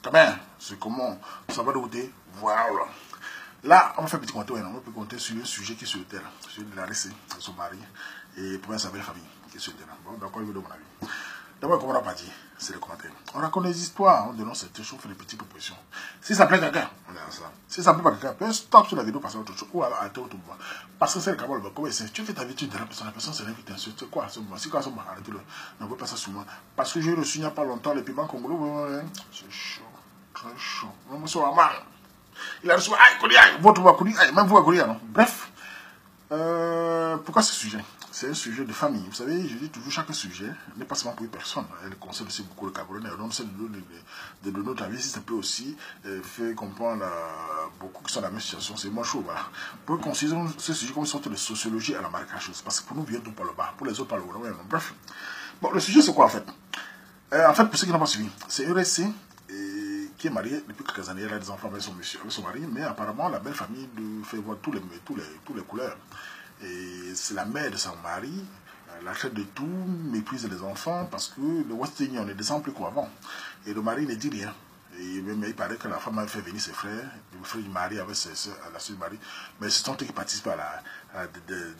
Quand même, c'est comment ça va de côté. Voilà. Là, on va faire un petit compte. On peut compter sur le sujet qui est sur le terrain. Celui de la RC, son mari, et pour sa belle famille qui est sur le terrain. Bon, d'accord, il veut de mon avis. D'abord, comme on n'a pas dit, c'est les commentaires. On raconte des histoires, on dénonce cette chose, on fait des petites propositions. Si ça plaît quelqu'un, on est ensemble. Si ça plaît pas quelqu'un, peut stop sur la vidéo, passer à autre chose, ou à tout le monde. Parce que c'est le cabal, comment c'est, tu fais ta vie, tu dis la personne s'est invitée, c'est quoi ce moment, c'est quoi ce moment, arrêtez-le, n'envoie pas ça sur moi. Parce que j'ai reçu il n'y a pas longtemps les piments congolais, c'est chaud, très chaud. On me sort à mal. Il a reçu, aïe, Kodia, votre voix, Kodia, même vous, Kodia, non. Bref, pourquoi ce sujet? C'est un sujet de famille. Vous savez, je dis toujours, chaque sujet n'est pas seulement pour une personne. Elle concerne aussi beaucoup le Camerounais. Donc, c'est de notre avis, si ça peut aussi faire comprendre beaucoup qui sont dans la même situation, c'est moins chaud. Voilà. Pour considérer ce sujet comme une sorte de sociologie à la marécageuse. Parce que pour nous, vient tout par le bas. Pour les autres, par le haut. Ouais, bref. Bon, le sujet, c'est quoi en fait? En fait, pour ceux qui n'ont pas suivi, c'est ERC qui est mariée depuis quelques années. Elle a des enfants avec son mari, mais apparemment, la belle famille lui fait voir tous les couleurs. Et c'est la mère de son mari, la traite de tout, méprise les enfants, parce que le West Indian ne descend plus qu'avant. Et le mari ne dit rien. Et même il paraît que la femme a fait venir ses frères, le frère du mari avec ses soeurs, la soeur du mari, mais c'est tant qui participe à la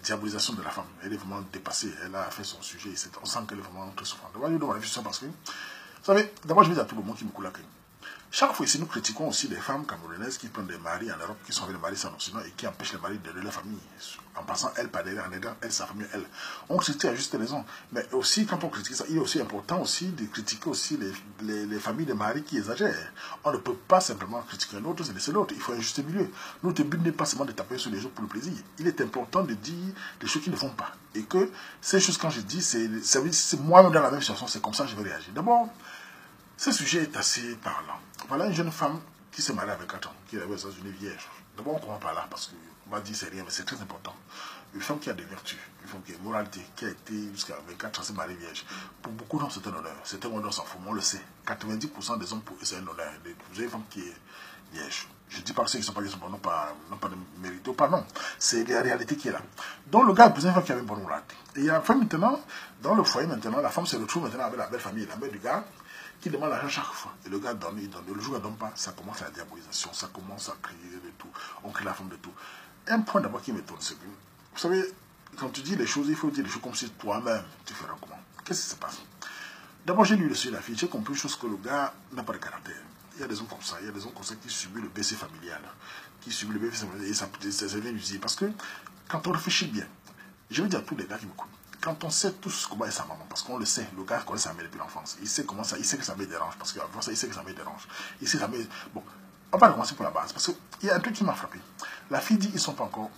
diabolisation de la femme. Elle est vraiment dépassée, elle a fait son sujet, on sent qu'elle est vraiment très souffrante. D'abord, je dois réfléchir parce que, vous savez, d'abord je vais dire à tout le monde qui me coule la crème. Chaque fois ici, nous critiquons aussi les femmes camerounaises qui prennent des maris en Europe, qui sont avec les maris sans occident et qui empêchent les maris d'aider leur famille. En passant, elle, par derrière, en aidant, elle, sa famille, elle. On critique à juste raison. Mais aussi, quand on critique ça, il est aussi important aussi de critiquer aussi les familles de maris qui exagèrent. On ne peut pas simplement critiquer un autre, c'est laisser l'autre. Il faut un juste milieu. Notre but n'est pas seulement de taper sur les gens pour le plaisir. Il est important de dire des choses qui ne font pas. Et que ces choses, quand je dis, c'est moi-même dans la même situation, c'est comme ça que je vais réagir. D'abord, ce sujet est assez parlant. Voilà une jeune femme qui s'est mariée avec 4 ans, qui est aux États-Unis vierge. D'abord, on commence par là, parce qu'on va dire c'est rien, mais c'est très important. Une femme qui a des vertus, une femme qui a une moralité, qui a été jusqu'à 24 ans, s'est mariée vierge. Pour beaucoup d'hommes, c'est un honneur. C'est un honneur sans fond, on le sait. 90% des hommes, pour eux, c'est un honneur. Vous avez une femme qui est vierge. Je ne dis pas que ceux qui ne sont pas vierges n'ont pas de mérite ou pas, non. C'est la réalité qui est là. Donc, le gars a besoin d'une femme qui a une bonne moralité. Et il y a maintenant, dans le foyer, maintenant, la femme se retrouve maintenant avec la belle famille, la mère du gars, qui demande l'argent chaque fois. Et le gars donne, il donne. Le jour où il ne donne pas, ça commence la diabolisation, ça commence à crier de tout. On crie la femme de tout. Un point d'abord qui m'étonne, c'est que, vous savez, quand tu dis les choses, il faut dire les choses comme si toi-même, tu feras comment. Qu'est-ce qui se passe? D'abord, j'ai lu le sujet de la fille, j'ai compris une chose que le gars n'a pas de caractère. Il y a des hommes comme ça, il y a des hommes comme ça qui subissent le BC familial, qui subissent le BC familial, et ça vient d'user. Parce que, quand on réfléchit bien, je vais dire à tous les gars qui me coupent, quand on sait tous comment est sa maman, parce qu'on le sait, le gars connaît sa mère depuis l'enfance, il sait comment ça, il sait que sa mère dérange, parce qu'avant ça, il sait que sa mère dérange. Il sait que sa mère... Bon, on va commencer pour la base, parce qu'il y a un truc qui m'a frappé. La fille dit, ils ne sont pas encore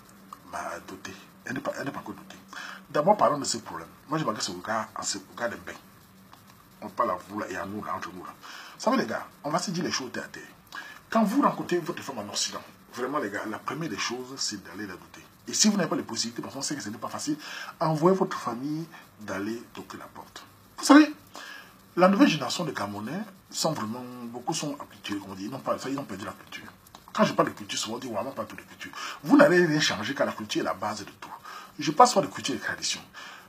dotés. Elle n'est pas encore dotée. D'abord, parlons de ce problème. Moi, je m'adresse au gars de bain. On parle à vous là et à nous là, entre nous là. Vous savez les gars, on va se dire les choses terre à terre. Quand vous rencontrez votre femme en Occident, vraiment les gars, la première des choses, c'est d'aller la doter. Et si vous n'avez pas les possibilités, parce qu'on sait que ce n'est pas facile, envoyez votre famille d'aller toquer la porte. Vous savez, la nouvelle génération de Camerounais sont vraiment, beaucoup sont habitués, comme on dit, ils ont perdu la culture. Quand je parle de culture, souvent on dit vraiment pas tout de culture. Vous n'allez rien changer car la culture est la base de tout. Je passe par la culture et la tradition.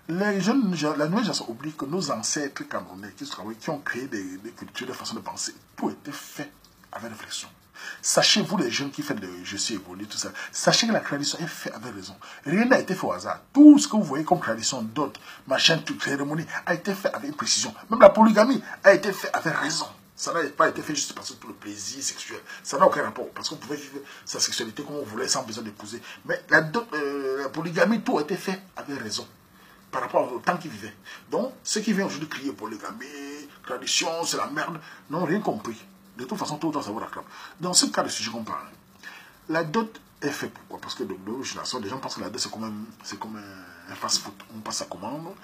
La nouvelle génération oublie que nos ancêtres camerounais qui ont créé des cultures, des façons de penser, tout était fait avec réflexion. Sachez, vous les jeunes qui faites je suis évolué, tout ça, sachez que la tradition est faite avec raison. Rien n'a été fait au hasard. Tout ce que vous voyez comme tradition, d'autres, machin, toute cérémonie, a été fait avec précision. Même la polygamie a été fait avec raison. Ça n'a pas été fait juste parce que pour le plaisir sexuel. Ça n'a aucun rapport. Parce qu'on pouvait vivre sa sexualité comme on voulait sans besoin d'épouser. Mais la polygamie, tout a été fait avec raison. Par rapport au temps qu'ils vivaient. Donc, ceux qui viennent aujourd'hui crier polygamie, tradition, c'est la merde, n'ont rien compris. De toute façon, tout le temps, ça vous racclame. Dans ce cas de sujet qu'on parle, la dot est faite pourquoi? Parce que de nos générations, les gens pensent que la dot, c'est comme un fast-food. On passe sa commande,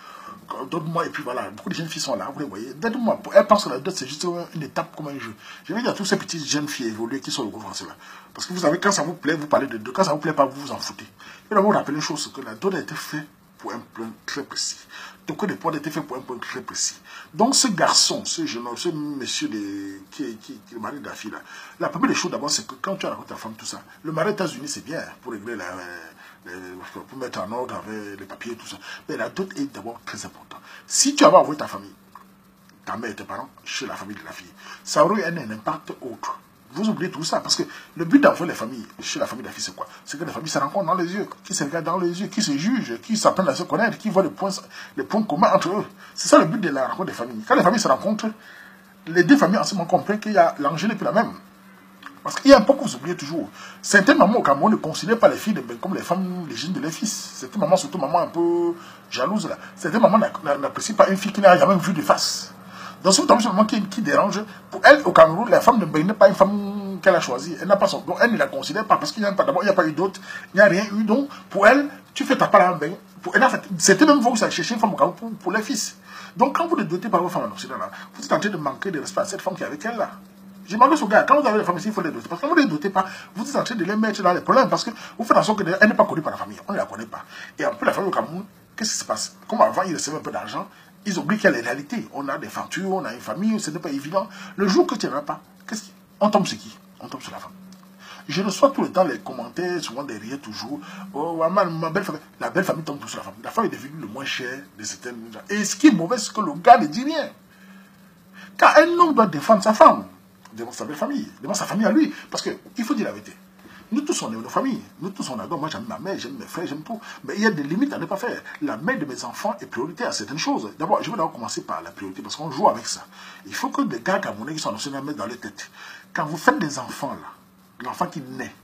donne-moi, et puis voilà, beaucoup de jeunes filles sont là, vous les voyez. Donne-moi, elles pensent que la dot, c'est juste une étape comme un jeu. Je vais dire à tous ces petites jeunes filles évoluées qui sont au gros français là. Parce que vous savez, quand ça vous plaît, vous parlez de dot. Quand ça vous plaît pas, vous vous en foutez. Je vais d'abord rappeler une chose, que la dot a été faite pour un point très précis. Donc, le point a été fait pour un point très précis. Donc, ce garçon, ce jeune homme, ce monsieur qui est le mari de la fille, là, la première des choses d'abord, c'est que quand tu as rencontré ta femme, tout ça, le mari aux États-Unis, c'est bien pour régler pour mettre en ordre avec les papiers, tout ça. Mais la dot est d'abord très importante. Si tu avais envoyé ta famille, ta mère et tes parents chez la famille de la fille. Ça aurait eu un impact autre. Vous oubliez tout ça, parce que le but d'envoyer les familles chez la famille de la fille, c'est quoi? C'est que les familles se rencontrent dans les yeux, qui se regardent dans les yeux, qui se jugent, qui s'apprennent à se connaître, qui voient les points communs entre eux. C'est ça le but de la rencontre des familles. Quand les familles se rencontrent, les deux familles ensemble comprennent qu'il y a l'enjeu n'est plus la même. Parce qu'il y a un point que vous oubliez toujours. Certaines mamans au Cameroun ne considèrent pas les filles comme les femmes légitimes de leurs fils. Certaines mamans, surtout mamans un peu jalouses, là. Certaines mamans n'apprécient pas une fille qui n'a jamais vu de face. Donc, c'est une maman qui dérange. Pour elle, au Cameroun, la femme n'est pas une femme qu'elle a choisie. Elle n'a pas son. Donc, elle ne la considère pas parce qu'il n'y a pas d'abord, il n'y a pas eu d'autre, il n'y a rien eu. Donc, pour elle, tu fais ta part en bain. Pour elle, en fait, c'était même vous qui allez chercher une femme au Cameroun pour les fils. Donc, quand vous ne dotez pas vos femmes en Occident, là, vous êtes en train de manquer de respect à cette femme qui est avec elle là. Je demande aux gars, quand vous avez les femmes ici, il faut les doter. Parce que quand vous ne les dotez pas, vous êtes en train de les mettre dans les problèmes. Parce que vous faites en sorte qu'elle n'est pas connue par la famille. On ne la connaît pas. Et un peu la famille au Cameroun, qu'est-ce qui se passe? Comme avant, ils recevaient un peu d'argent. Ils oublient qu'il y a les réalités. On a des factures, on a une famille, ce n'est pas évident. Le jour que tu n'en as pas, on tombe sur qui? On tombe sur la femme. Je reçois tout le temps les commentaires, souvent derrière toujours. Oh, ma belle famille. La belle famille tombe sur la femme. La femme est devenue le moins cher de certaines gens. Et ce qui est mauvais, c'est que le gars ne dit rien. Car un homme doit défendre sa femme, devant sa belle famille, devant sa famille à lui. Parce qu'il faut dire la vérité. Nous tous, on est nos familles. Nous tous, on adore. Moi, j'aime ma mère, j'aime mes frères, j'aime tout. Mais il y a des limites à ne pas faire. La mère de mes enfants est prioritaire à certaines choses. D'abord, je vais d'abord commencer par la priorité parce qu'on joue avec ça. Il faut que des gars camerounais qui sont en mettre dans les têtes. Quand vous faites des enfants, là, l'enfant qui naît,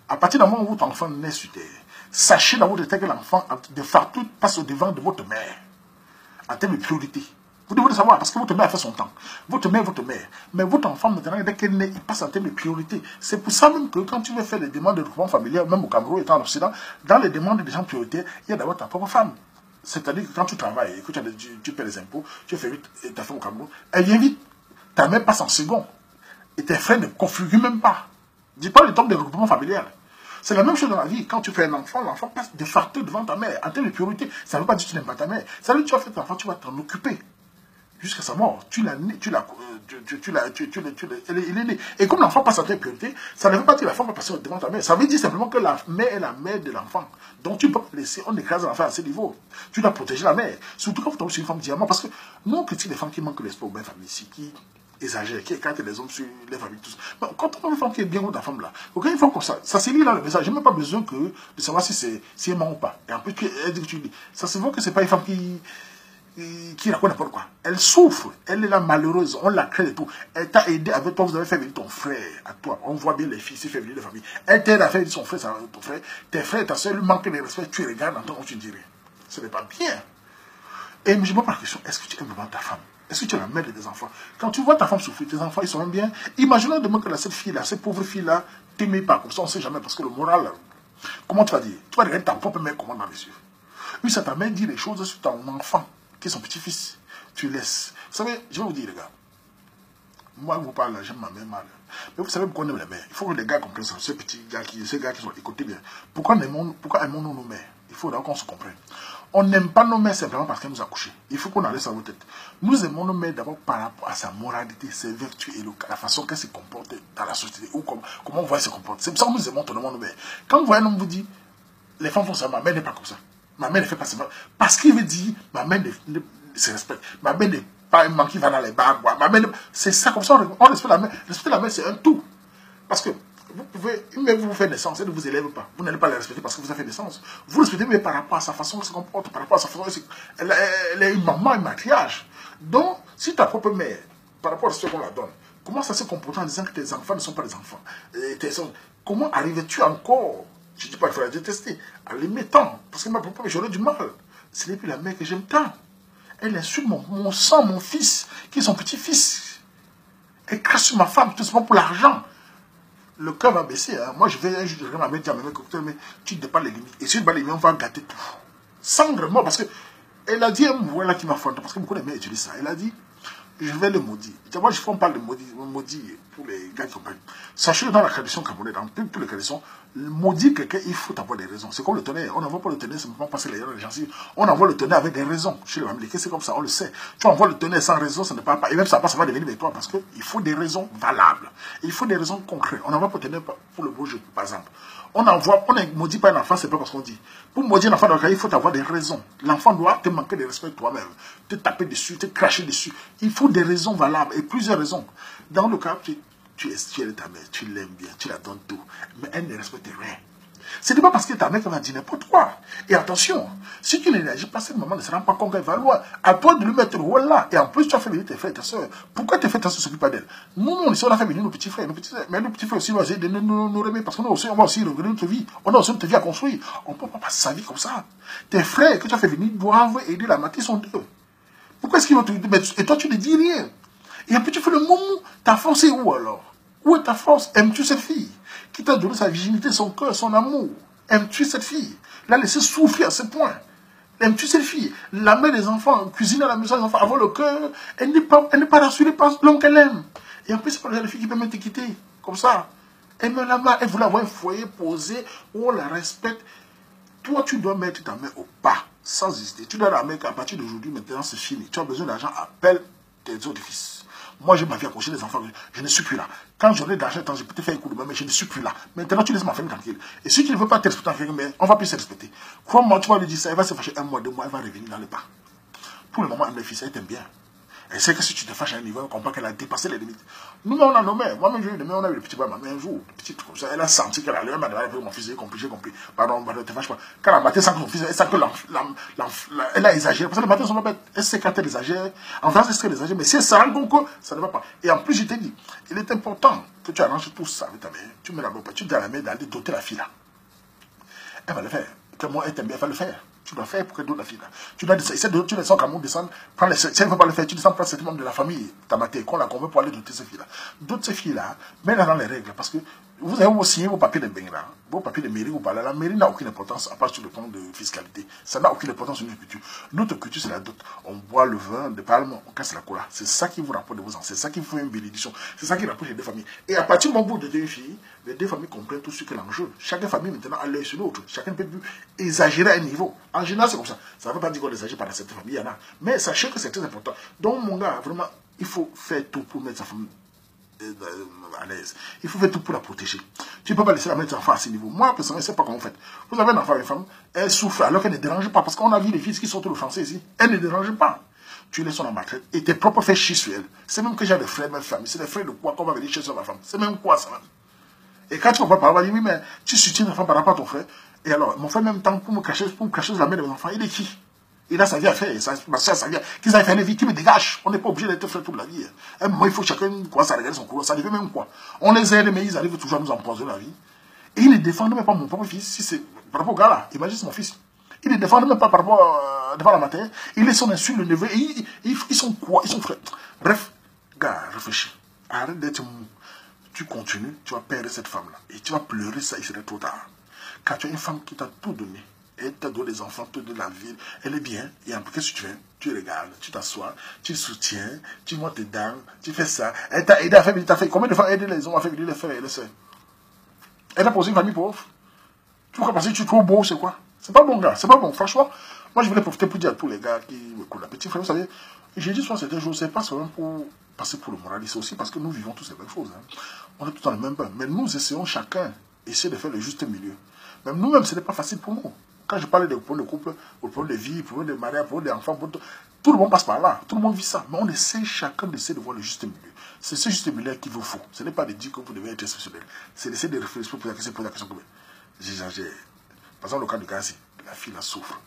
à partir du moment où votre enfant naît sur terre, sachez dans votre tête que l'enfant, de facto, passe au devant de votre mère. En termes de priorité. Vous devez le savoir, parce que votre mère a fait son temps. Votre mère. Mais votre enfant, maintenant, dès qu'elle naît, il passe en termes de priorité. C'est pour ça même que quand tu veux faire des demandes de regroupement familial, même au Cameroun étant en Occident, dans les demandes des gens prioritaires, il y a d'abord ta propre femme. C'est-à-dire que quand tu travailles, que tu paies les impôts, tu fais vite ta femme au Cameroun, elle vient vite. Ta mère passe en second. Et tes frères ne configurent même pas. Dis pas le temps de regroupement familial. C'est la même chose dans la vie. Quand tu fais un enfant, l'enfant passe de facto devant ta mère. En termes de priorité, ça ne veut pas dire que tu n'aimes pas ta mère. Ça veut dire que tu vas faire ton enfant, tu vas t'en occuper. Jusqu'à sa mort. Il est né. Et comme l'enfant passe à ta priorité, ça ne veut pas dire que la femme va passer devant ta mère. Ça veut dire simplement que la mère est la mère de l'enfant. Donc tu ne peux pas laisser, on écrase l'enfant à ce niveau. Tu dois protéger la mère. Surtout quand vous tombez sur une femme diamant. Parce que nous, on critique les femmes qui manquent l'espoir aux belles familles ici, qui exagèrent, qui écartent les hommes sur les familles, tout ça. Mais quand on a une femme qui est bien haute, la femme là, quand une femme comme ça se lit dans le message. Je n'ai même pas besoin de savoir si elle ment ou pas. Et en plus, elle dit que tu lis. Ça se voit que ce n'est pas une femme qui raconte n'importe quoi. Elle souffre, elle est là malheureuse, on la crée et tout. Elle t'a aidé avec toi, vous avez fait venir ton frère à toi. On voit bien les filles, c'est fait venir les familles. Elle t'aide à faire venir son frère, ton frère. Tes frères et ta soeur lui manquent de respect, tu regardes en tant que tu dirais. Ce n'est pas bien. Et je me pose la question, est-ce que tu aimes vraiment ta femme? Est-ce que tu es la mère de tes enfants? Quand tu vois ta femme souffrir, tes enfants, ils sont même bien. Imaginons demain que cette fille-là, cette pauvre fille-là, t'aimait pas comme ça, on ne sait jamais, parce que le moral, comment tu vas dire? Tu vas regarder ta propre mère comment dans les yeux. Oui, ça t'a même dit les choses sur ton enfant, qui est son petit-fils. Tu laisses. Vous savez, je vais vous dire, les gars. Moi, je vous parle, j'aime ma mère mal. Mais vous savez pourquoi on aime les mères? Il faut que les gars comprennent ça. Ces petits gars ces gars qui sont écoutés bien. Pourquoi aimons-nous nos mères? Il faut d'abord qu'on se comprenne. On n'aime pas nos mères simplement parce qu'elles nous ont accouchés. Il faut qu'on en laisse à votre tête. Nous aimons nos mères d'abord par rapport à sa moralité, ses vertus et la façon qu'elle se comporte dans la société. Ou comment on voit elle se comporter. C'est pour ça que nous aimons totalement nos mères. Quand vous voyez un homme vous dit, les femmes font ça, ma mère n'est pas comme ça. Ma mère ne fait pas ça. Parce qu'il veut dire, ma mère se respecte. Ma mère n'est pas un man qui va dans les bars. C'est ça, comme ça, on respecte la mère. Respecter la mère, c'est un tout. Parce que vous pouvez, même vous faire naissance, elle ne vous élève pas. Vous n'allez pas la respecter parce que vous avez fait naissance. Vous respectez, mais par rapport à sa façon de se comporter, par rapport à sa façon de elle est une maman, un matriarche. Donc, si ta propre mère, par rapport à ce qu'on la donne, commence à se comporter en disant que tes enfants ne sont pas des enfants. Comment arrives-tu encore? Je ne dis pas qu'il faut la détester, en les tant, parce que ma propre mère, j'aurais du mal. Ce n'est plus la mère que j'aime tant. Elle insulte mon sang, mon fils, qui est son petit-fils. Elle crache sur ma femme, tout simplement pour l'argent. Le cœur va baisser. Hein. Moi, je vais un jour dire à ma mère, mais tu dépasses les limites. Et si tu dépasses les limites, on va gâter tout. Sans vraiment, parce que elle a dit un mot là qui m'a fondé, parce que beaucoup de mères utilisent ça. Elle a dit, je vais le maudire. Moi, je parle de maudire pour les gars qui comprennent. Sachez que dans la tradition camerounaise, dans toutes les traditions, maudire quelqu'un, il faut avoir des raisons. C'est comme le tonnerre. On n'envoie pas le tonnerre simplement passer les gens. On envoie le tonnerre avec des raisons. Chez les Américains, c'est comme ça, on le sait. Tu envoies le tonnerre sans raison, ça ne parle pas. Et même ça va devenir avec toi parce qu'il faut des raisons valables. Il faut des raisons concrètes. On envoie pour tenir pour le beau jeu, par exemple. On ne maudit pas un enfant, c'est pas parce qu'on dit. Pour maudire un enfant, il faut avoir des raisons. L'enfant doit te manquer de respect toi-même, te taper dessus, te cracher dessus. Il faut des raisons valables et plusieurs raisons. Dans le cas, tu es ta mère, tu l'aimes bien, tu la donnes tout, mais elle ne respecte rien. Ce n'est pas parce que ta mère va dire n'importe quoi. Et attention, si tu ne réagis pas, cette maman ne se rend pas compte qu'elle va loin. À toi de lui mettre le rôle là. Et en plus, tu as fait venir tes frères et tes soeurs. Pourquoi tes frères et tes soeurs ne s'occupent pas d'elle? Nous, on a fait venir nos petits frères, nos petits soeurs. Mais nos petits frères aussi vont essayer de nous remettre. Parce que nous aussi, on va aussi revenir notre vie. On a aussi notre vie à construire. On ne peut pas passer sa vie comme ça. Tes frères que tu as fait venir doivent aider la mater, sont deux. Pourquoi est-ce qu'ils vont te dire? Et toi, tu ne dis rien. Et après, tu fais le moment. Ta force est où alors? Où est ta force? Aimes-tu cette fille qui t'a donné sa virginité, son cœur, son amour? Aimes-tu cette fille? La laisser souffrir à ce point. Aimes-tu cette fille? La mère des enfants, cuisiner à la maison des enfants, avoir le cœur, elle n'est pas rassurée par l'homme qu'elle aime. Et en plus, c'est pas la fille qui peut même te quitter. Comme ça. Elle me la main, elle voulait avoir un foyer posé où on la respecte. Toi, tu dois mettre ta main au pas, sans hésiter. Tu dois la mettre qu'à partir d'aujourd'hui, maintenant, c'est fini. Tu as besoin d'argent, appelle tes autres fils. Moi, j'ai ma vie à coucher des enfants. Je ne suis plus là. Quand j'aurai de l'argent, je peux te faire un coup de main, mais je ne suis plus là. Maintenant, tu laisses ma famille tranquille. Et si tu ne veux pas te respecter, mais on va plus se respecter. Crois-moi, tu vas lui dire ça, elle va se fâcher 1 mois, 2 mois, elle va revenir dans le pas. Pour le moment, elle me fils, elle t'aime bien. Elle sait que si tu te fâches à un niveau, elle comprend qu'elle a dépassé les limites. Nous, on a nos mères. Moi-même, j'ai eu des mères, on a eu le petit bois, ma mère un jour, petite comme ça. Elle a senti qu'elle allait, elle m'a dit, mon fils, j'ai compris. Pardon, ne te fâche pas. Quand elle a maté sans que son fils, elle sent que elle a exagéré. Parce que le matin, son bête, elle sait quand elle exagère. En France, elle sait qu'elle exagère, mais si elle se rend compte que ça ne va pas. Et en plus, je t'ai dit, il est important que tu arranges tout ça avec ta mère. Tu mets la bonne, tu dis à la mère d'aller doter la fille là. Elle va le faire. Que moi, elle t'aime bien, elle va le faire. Tu dois faire pour que d'autres la fille là. Tu dois descendre, tu descends quand on descend, prends les, si elle ne veut pas le faire, tu descends, prends cet membre de la famille, ta maté, qu'on la convainc pour aller doter ces filles là. D'autres ces filles là, mets-les dans les règles, parce que vous avez signé vos papiers de bain là, vos papiers de mairie, vous parlez, la mairie n'a aucune importance à part sur le plan de fiscalité. Ça n'a aucune importance sur notre culture. Notre culture, c'est la dot. On boit le vin de palme, on casse la cola. C'est ça qui vous rapporte de vos ancêtres, c'est ça qui vous fait une bénédiction, c'est ça qui rapproche les deux familles. Et à partir du moment où vous êtes une fille, les deux familles comprennent tout ce que l'enjeu. Chaque famille maintenant a l'œil sur l'autre. Chacun ne peut plus exagérer à un niveau. En général, c'est comme ça. Ça ne veut pas dire qu'on exagère par certaines familles, il y en a. Mais sachez que c'est très important. Donc, mon gars, vraiment, il faut faire tout pour mettre sa femme à l'aise. Il faut faire tout pour la protéger. Tu ne peux pas laisser la mettre sa femme à ce niveau. Moi, personnellement, je ne sais pas comment vous faites. Vous avez un enfant, une femme, elle souffre alors qu'elle ne dérange pas. Parce qu'on a vu les filles qui sortent le français ici. Elle ne dérange pas. Tu laisses son maltraite et tes propres frères chient sur elle. C'est même que j'ai des frères, même famille. C'est des frères de quoi qu'on va venir chez ma femme. C'est même quoi ça même. Et quand tu comprends par rapport, il dit oui, mais tu soutiens une femme par rapport à ton frère. Et alors, mon frère, même temps, pour me cacher la mère de mes enfants, il est qui? Il a sa vie à faire, ma soeur, sa vie. Qu'ils aient fait une vie qui me dégage. On n'est pas obligé d'être frère toute la vie. À un moment, il faut chacun commencer à regarder son courant. Ça devient même quoi. On les aide, mais ils arrivent toujours à nous empoisonner la vie. Et ils ne défendent même pas mon propre fils. Si c'est par rapport au gars là, imagine c'est mon fils. Ils ne défendent même pas par rapport devant la matière. Ils laissent son insulte, le neveu. Et ils sont quoi? Ils sont frères. Bref, gars, réfléchis. Arrête d'être mou. Tu continues, tu vas perdre cette femme-là. Et tu vas pleurer ça, il serait trop tard. Car tu as une femme qui t'a tout donné. Elle t'a donné des enfants, toute de la vie. Elle est bien. Et après, qu'est-ce que tu fais? Tu regardes, tu t'assois, tu soutiens, tu montes tes dents, tu fais ça. Elle t'a aidé à faire venir ta famille. Combien de fois aider les hommes à faire venir les frères et les soeurs? Elle t'a posé une famille pauvre. Tu crois parce que tu es trop beau, c'est quoi? C'est pas bon, gars. C'est pas bon. Franchement, moi, je voulais profiter pour dire à tous les gars qui me connaissent. Petit frère, vous savez, j'ai dit souvent certains jours, c'est pas seulement pour passer pour le moraliste, c'est aussi parce que nous vivons tous les mêmes choses. Hein. On est tous dans le même bain. Mais nous essayons chacun essayer de faire le juste milieu. Même nous-mêmes, ce n'est pas facile pour nous. Quand je parle de problèmes de couple, de problèmes de vie, problèmes de mariage, problèmes d'enfants, tout le monde passe par là. Tout le monde vit ça. Mais on essaie chacun d'essayer de voir le juste milieu. C'est ce juste milieu qu'il vous faut. Ce n'est pas de dire que vous devez être exceptionnel. C'est d'essayer de réfléchir pour poser la question comme j'exagère. Par exemple, le cas de Gassi, la fille la souffre.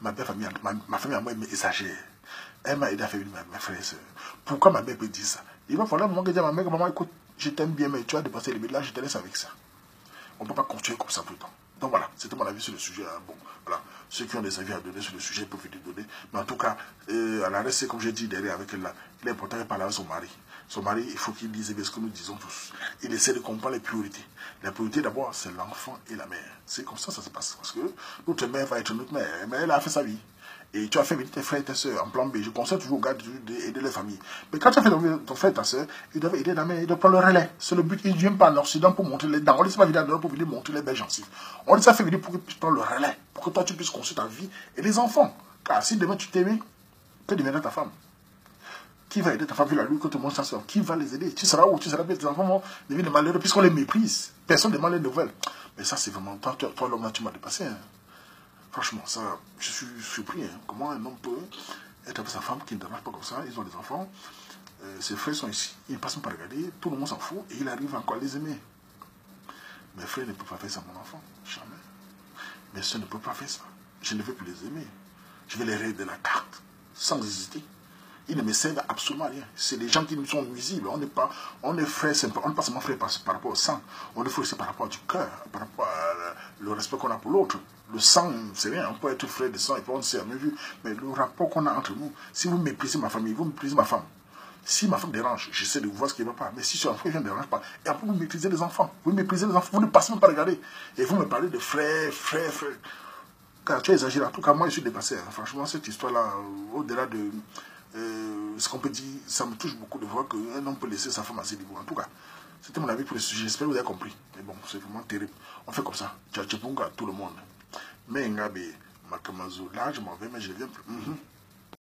Ma famille à moi, elle m'exagère. Elle m'a aidé à faire mes frères et sœurs. Pourquoi ma mère peut dire ça? Il va falloir un moment que je dise à ma mère, maman, écoute, je t'aime bien, mais tu as dépassé les limites. Là, je te laisse avec ça. On ne peut pas continuer comme ça tout le temps. Donc voilà, c'était mon avis sur le sujet. Hein. Bon, voilà. Ceux qui ont des avis à donner sur le sujet peuvent les donner. Mais en tout cas, à la reste, comme j'ai dit derrière avec elle là, il est important de parler avec son mari. Son mari, il faut qu'il dise ce que nous disons tous. Il essaie de comprendre les priorités. La priorité d'abord, c'est l'enfant et la mère. C'est comme ça que ça se passe. Parce que notre mère va être notre mère. Mais elle a fait sa vie. Et tu as fait venir tes frères et tes soeurs en plan B. Je conseille toujours aux gars d'aider les familles. Mais quand tu as fait ton frère et ta soeur, ils doivent aider la mère, ils doivent prendre le relais. C'est le but. Ils ne viennent pas en Occident pour montrer les dents. On ne laisse pas venir en Europe pour venir montrer les belles gencives. On les a fait venir pour qu'ils puissent prendre le relais. Pour que toi tu puisses construire ta vie et les enfants. Car si demain tu t'aimes, que deviendra ta femme? Qui va aider ta femme vu la lui quand tout le monde s'en Qui va les aider? Tu seras où? Tu seras bien, tes enfants vont devenir malheureux puisqu'on les méprise. Personne ne demande les nouvelles. Mais ça, c'est vraiment... Toi l'homme là, tu m'as dépassé. Hein. Franchement, ça, je suis surpris. Hein. Comment un homme peut être avec sa femme qui ne dérange pas comme ça? Ils ont des enfants. Ses frères sont ici. Ils ne passent pas à regarder. Tout le monde s'en fout. Et il arrive encore à les aimer. Mes frères ne peuvent pas faire ça, mon enfant. Jamais. Mes soeurs ne peuvent pas faire ça. Je ne veux plus les aimer. Je vais les raider de la carte. Sans hésiter. Ils ne me servent absolument à rien. C'est des gens qui nous sont nuisibles. On est frères, on n'est pas seulement frères par rapport au sang. On est frères aussi par rapport du cœur, par rapport au respect qu'on a pour l'autre. Le sang, c'est rien. On peut être frère de sang et puis on s'est jamais vu. Mais le rapport qu'on a entre nous, si vous méprisez ma famille, vous méprisez ma femme. Si ma femme dérange, j'essaie de voir ce qui ne va pas. Mais si sur un frère ne dérange pas, et après vous méprisez les enfants. Vous méprisez les enfants, vous ne passez même pas regarder. Et vous me parlez de frère. Car tu exagères. En tout cas, moi, je suis dépassé. Hein. Franchement, cette histoire-là, au-delà de... ce qu'on peut dire, ça me touche beaucoup de voir qu'un homme peut laisser sa femme à ses niveaux. En tout cas, c'était mon avis pour le sujet. J'espère que vous avez compris. Mais bon, c'est vraiment terrible. On fait comme ça. Tchatchepunga à tout le monde. Mais Ngabe, Makamazo, là, je m'en vais, mais je viens plus.